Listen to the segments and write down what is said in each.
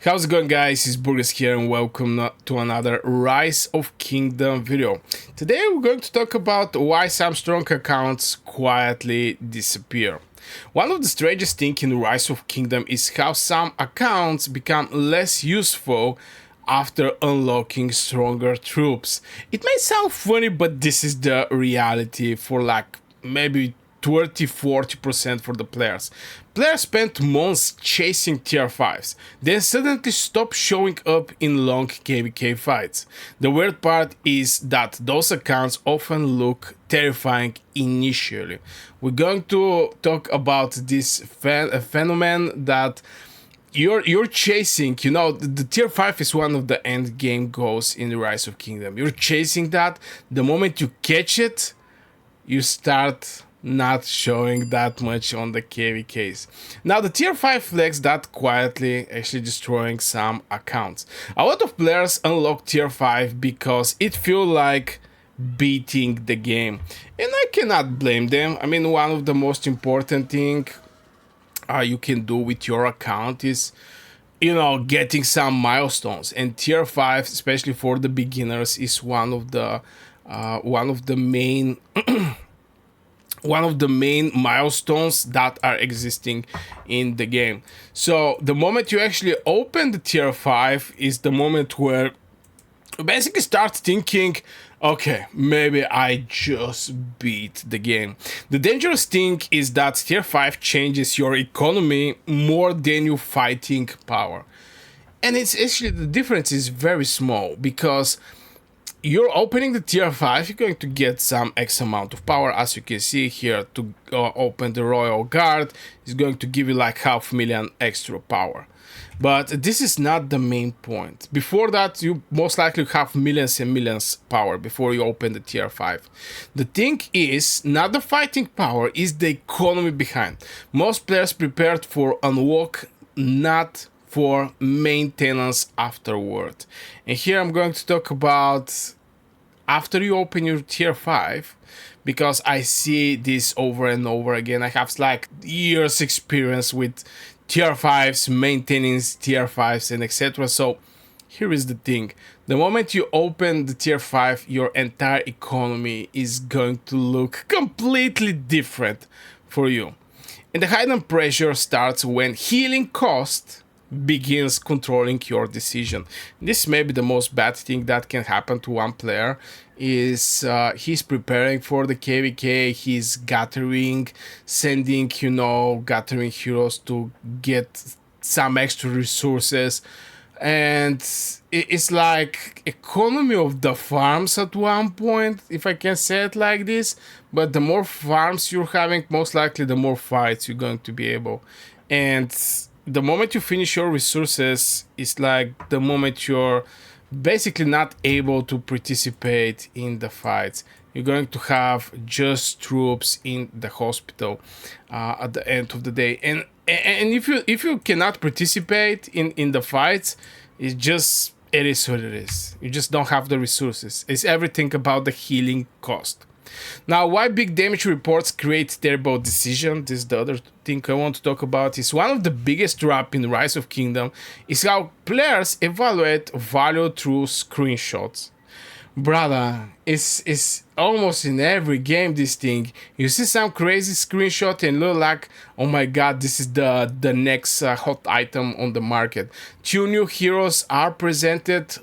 How's it going, guys? It's Burgers here and welcome to another Rise of Kingdom video. Today we're going to talk about why some strong accounts quietly disappear. One of the strangest things in Rise of Kingdom is how some accounts become less useful after unlocking stronger troops. It may sound funny, but this is the reality for like maybe 30-40% for the players. Players spent months chasing tier 5s, then suddenly stop showing up in long KvK fights. The weird part is that those accounts often look terrifying initially. We're going to talk about this phenomenon that you're chasing. The tier 5 is one of the end game goals in the Rise of Kingdom. You're chasing that. The moment you catch it, you start not showing that much on the KvKs. Now the tier 5 flex that quietly, actually destroying some accounts. A lot of players unlock tier 5 because it feels like beating the game, and I cannot blame them. I mean, one of the most important thing you can do with your account is getting some milestones, and tier 5, especially for the beginners, is one of the main one of the main milestones that are existing in the game. So the moment you actually open the tier 5 is the moment where you basically start thinking, okay, maybe I just beat the game. The dangerous thing is that tier 5 changes your economy more than your fighting power. And it's actually, the difference is very small, because you're opening the tier 5, you're going to get some X amount of power. As you can see here, to open the Royal Guard is going to give you like 500,000 extra power. But this is not the main point. Before that, you most likely have millions and millions power before you open the tier 5. The thing is, not the fighting power, is the economy behind. Most players prepared for unlock, not for maintenance afterward. And here I'm going to talk about after you open your tier 5, because I see this over and over again. I have like years experience with tier 5s, maintaining tier 5s, and etc. So here is the thing. The moment you open the tier 5, your entire economy is going to look completely different for you. And the hidden pressure starts when healing cost begins controlling your decision. This may be the most bad thing that can happen to one player, is he's preparing for the KvK, he's gathering, sending, gathering heroes to get some extra resources, and it's like economy of the farms at one point, if I can say it like this. But the more farms you're having, most likely the more fights you're going to be able. And the moment you finish your resources, it's like the moment you're basically not able to participate in the fights. You're going to have just troops in the hospital at the end of the day. And if you cannot participate in the fights, it is what it is. You just don't have the resources. It's everything about the healing cost. Now, why big damage reports create terrible decision, this is the other thing I want to talk about. Is one of the biggest trap in Rise of Kingdom is how players evaluate value through screenshots. Brother, it's almost in every game this thing. You see some crazy screenshot and look like, oh my god, this is the next hot item on the market. 2 new heroes are presented,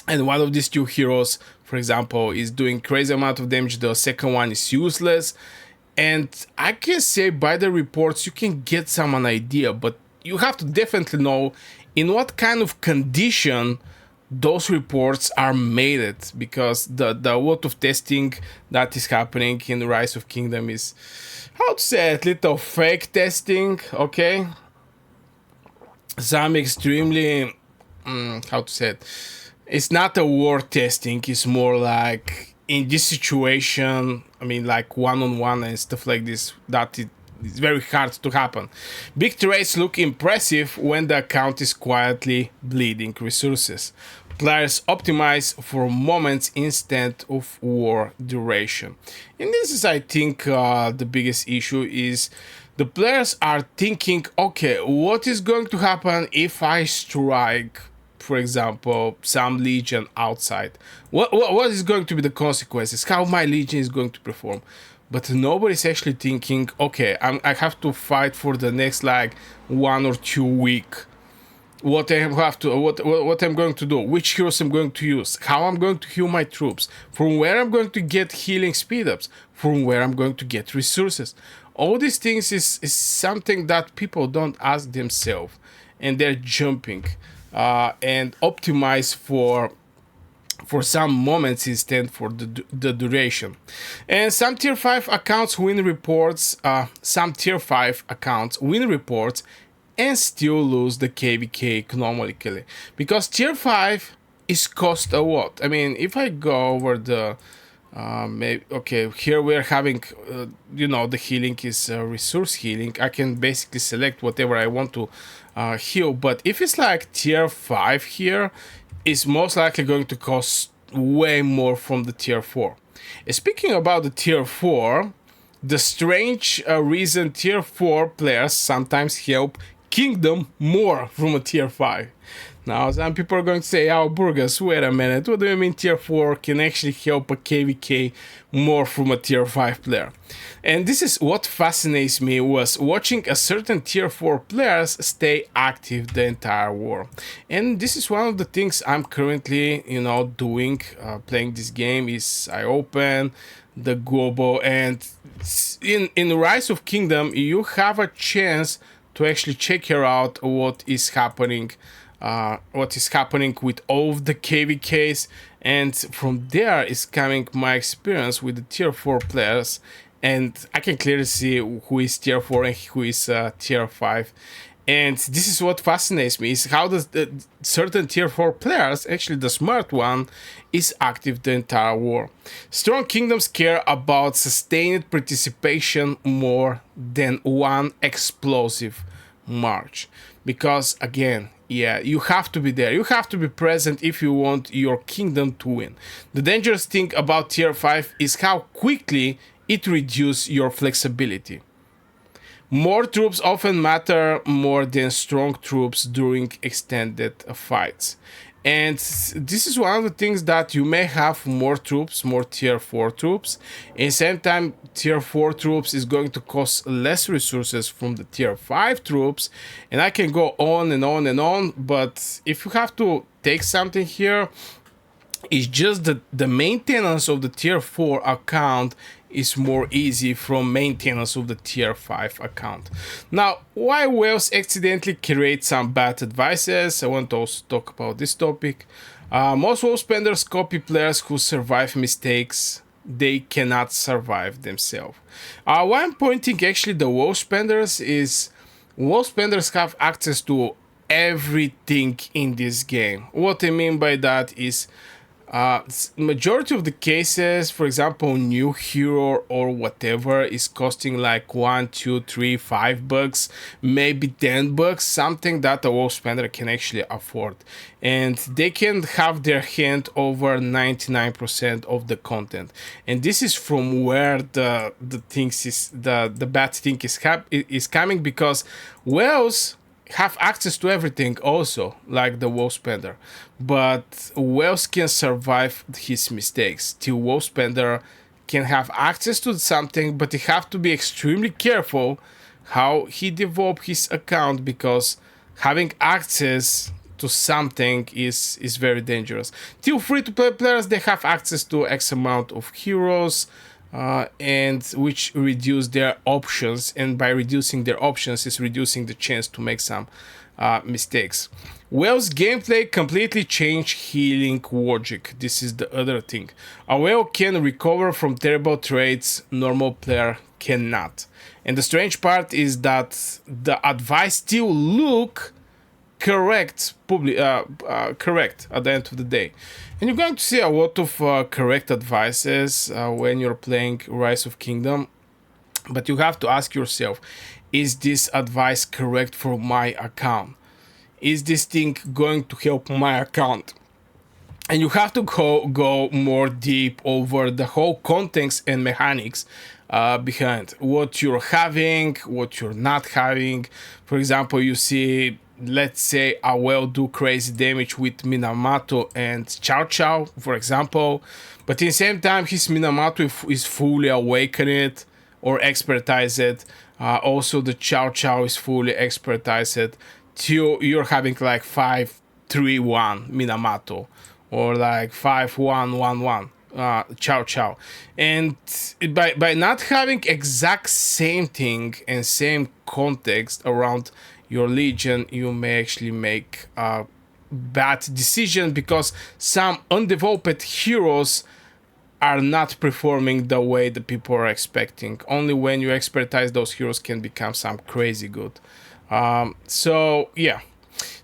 and one of these 2 heroes, for example, is doing crazy amount of damage. The second one is useless. And I can say by the reports you can get some an idea, but you have to definitely know in what kind of condition those reports are made, because the lot of testing that is happening in the Rise of Kingdom is, how to say it, little fake testing, okay? Some extremely, how to say it, it's not a war testing, it's more like in this situation, I mean, like one-on-one and stuff like this, that it's very hard to happen. Big trades look impressive when the account is quietly bleeding resources. Players optimize for moments instead of war duration. And this is, I think, the biggest issue is The players are thinking, okay, what is going to happen if I strike, for example, some legion outside? What is going to be the consequences? How my legion is going to perform? But nobody's actually thinking, okay, I have to fight for the next like 1 or 2 week. What I have to, what I'm going to do, which heroes I'm going to use, how I'm going to heal my troops, from where I'm going to get healing speed ups, from where I'm going to get resources. All these things is something that people don't ask themselves, and they're jumping and optimize for some moments instead for the duration. And some tier 5 accounts win reports, and still lose the KVK economically, because tier 5 is cost a lot. I mean, if I go over the maybe, okay, here we're having the healing is resource healing. I can basically select whatever I want to heal, but if it's like tier 5 here, it's most likely going to cost way more from the tier 4. Speaking about the tier 4, the strange reason tier 4 players sometimes help Kingdom more from a tier 5. Now, some people are going to say, oh, Burgos, wait a minute, what do you mean tier 4 can actually help a KVK more from a tier 5 player? And this is what fascinates me, was watching a certain tier 4 players stay active the entire war. And this is one of the things I'm currently, doing, playing this game, is I open the Gobo, and in Rise of Kingdom, you have a chance to actually check out what is happening with all of the KVKs, and from there is coming my experience with the tier 4 players, and I can clearly see who is tier 4 and who is tier 5. And this is what fascinates me, is how does certain tier 4 players, actually the smart one, is active the entire war. Strong kingdoms care about sustained participation more than one explosive march. Because again, yeah, you have to be there. You have to be present if you want your kingdom to win. The dangerous thing about tier 5 is how quickly it reduces your flexibility. More troops often matter more than strong troops during extended fights. And this is one of the things, that you may have more troops, more tier 4 troops. At the same time, tier 4 troops is going to cost less resources from the tier 5 troops. And I can go on and on and on. But if you have to take something here, it's just that the maintenance of the tier 4 account is more easy from maintenance of the tier 5 account. Now, why whales accidentally create some bad advices? I want to also talk about this topic. Most whale spenders copy players who survive mistakes they cannot survive themselves. Why I'm pointing actually the whale spenders is, whale spenders have access to everything in this game. What I mean by that is, majority of the cases, for example, new hero or whatever is costing like $1, $2, $3, $5, maybe $10, something that a whale spender can actually afford, and they can have their hand over 99% of the content. And this is from where the things is the bad thing is coming, because whales have access to everything also, like the whale spender, but whales can survive his mistakes. The whale spender can have access to something, but he have to be extremely careful how he develop his account, because having access to something is very dangerous. Till free-to-play players, they have access to X amount of heroes, and which reduce their options, and by reducing their options is reducing the chance to make some mistakes. Whale's gameplay completely changed healing logic. This is the other thing. A whale can recover from terrible traits normal player cannot. And the strange part is that the advice still look correct correct at the end of the day. And you're going to see a lot of correct advices when you're playing Rise of Kingdom, but you have to ask yourself, is this advice correct for my account? Is this thing going to help my account? And you have to go more deep over the whole context and mechanics behind what you're having, what you're not having. For example, you see, let's say a whale do crazy damage with Minamoto and Chow Chow, for example, but in the same time his Minamoto is fully awakened or expertized. Also the Chow Chow is fully expertized. You're having like 5-3-1 Minamoto or like 5-1-1-1 Chow Chow, and by not having exact same thing and same context around your legion, you may actually make a bad decision because some undeveloped heroes are not performing the way the people are expecting. Only when you expertise those heroes can become some crazy good. So yeah,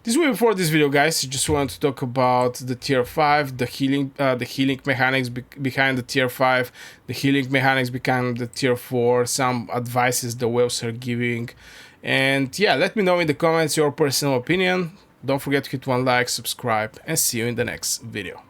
this will be for this video, guys. Just want to talk about the tier 5, the healing mechanics behind the tier 5, the healing mechanics behind the tier 4, some advices the whales are giving. And yeah, let me know in the comments your personal opinion. Don't forget to hit one like, subscribe, and see you in the next video.